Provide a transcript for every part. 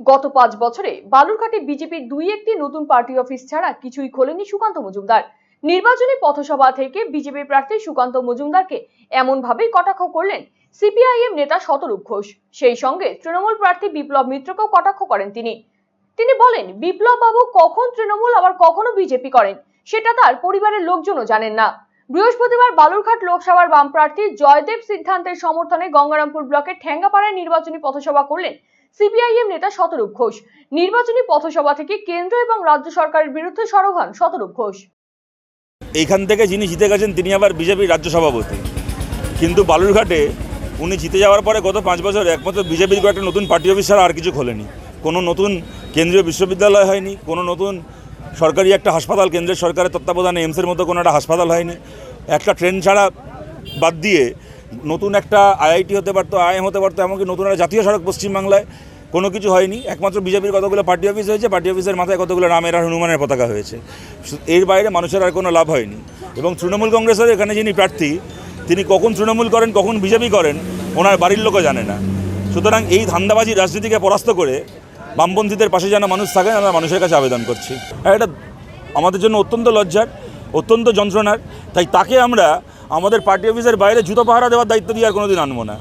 গত 5 বছরে বালুরঘাটে বিজেপির একটি নতুন পার্টি অফিস ছাড়া কিছুই খোলেনি সুকান্ত মজুমদার। নির্বাচনী পথসভা থেকে বিজেপি প্রার্থী সুকান্ত মজুমদারকে এমন ভাবেই কটাক্ষ করলেন সিপিআইএম নেতা শতরূপ ঘোষ। সেই সঙ্গে তৃণমূল প্রার্থী বিপ্লব মিত্রকেও কটাক্ষ করেন তিনি বলেন, বিপ্লব বাবু কখন তৃণমূল আবার কখনো বিজেপি করেন সেটা তার পরিবারের লোকজনও জানেন না। বৃহস্পতিবার বালুরঘাট লোকসভার বাম প্রার্থী জয়দেব সিদ্ধান্তের সমর্থনে গঙ্গারামপুর ব্লকের ঠ্যাঙ্গাপাড়ায় নির্বাচনী পথসভা করলেন সিপিআইএম নেতা শতরূপ ঘোষ। নির্বাচনী পথসভা থেকে কেন্দ্র এবং রাজ্য সরকারের বিরুদ্ধে সরব হন শতরূপ ঘোষ। এইখান থেকে যিনি জিতে গেছেন তিনি আবার বিজেপির রাজ্য সভাপতি, কিন্তু বালুরঘাটে উনি জিতে যাওয়ার পরে গত 5 বছর একমাত্র বিজেপির কয়েকটা নতুন পার্টি অফিস ছাড়া আর কিছু খোলেনি। কোনো নতুন কেন্দ্রীয় বিশ্ববিদ্যালয় হয়নি, কোনো নতুন সরকারি একটা হাসপাতাল কেন্দ্রের সরকারের তত্ত্বাবধানে এইমসের মতো কোনো একটা হাসপাতাল হয়নি। একটা ট্রেন ছাড়া বাদ দিয়ে নতুন একটা আইআইটি হতে পারতো, আইএম হতে পারতো, এমনকি নতুন একটা জাতীয় সড়ক পশ্চিমবাংলায় কোনো কিছু হয়নি। একমাত্র বিজেপির কতগুলো পার্টি অফিস হয়েছে, পার্টি অফিসের মাথায় কতগুলো রামের আর হনুমানের পতাকা হয়েছে। এর বাইরে মানুষের আর কোনো লাভ হয়নি। এবং তৃণমূল কংগ্রেসের এখানে যিনি প্রার্থী তিনি কখন তৃণমূল করেন কখন বিজেপি করেন ওনার বাড়ির লোকও জানে না। সুতরাং এই ধান্দাবাজি রাজনীতিকে পরাস্ত করে বামপন্থীদের পাশে যেন মানুষ থাকেন আমরা মানুষের কাছে আবেদন করছি। এটা আমাদের জন্য অত্যন্ত লজ্জার, অত্যন্ত যন্ত্রণার। তাই তাকে আমরা আমাদের পার্টি অফিসের বাইরে জুতো পাহারা দেওয়ার দায়িত্ব দিয়ে আর কোনোদিন আনবো না।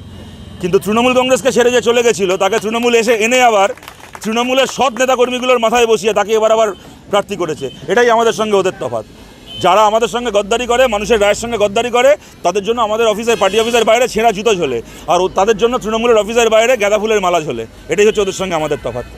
কিন্তু তৃণমূল কংগ্রেসকে ছেড়ে যে চলে গেছিল তাকে তৃণমূল এনে আবার তৃণমূলের সৎ নেতাকর্মীগুলোর মাথায় বসিয়ে তাকে আবার প্রার্থী করেছে। এটাই আমাদের সঙ্গে ওদের তফাৎ। যারা আমাদের সঙ্গে গদ্দারি করে, মানুষের রায়ের সঙ্গে গদ্দারি করে, তাদের জন্য আমাদের অফিসের পার্টি অফিসের বাইরে ছেঁড়া জুতো ঝোলে, আর তাদের জন্য তৃণমূলের অফিসের বাইরে গাঁদা ফুলের মালা ঝোলে। এটাই হচ্ছে ওদের সঙ্গে আমাদের তফাৎ।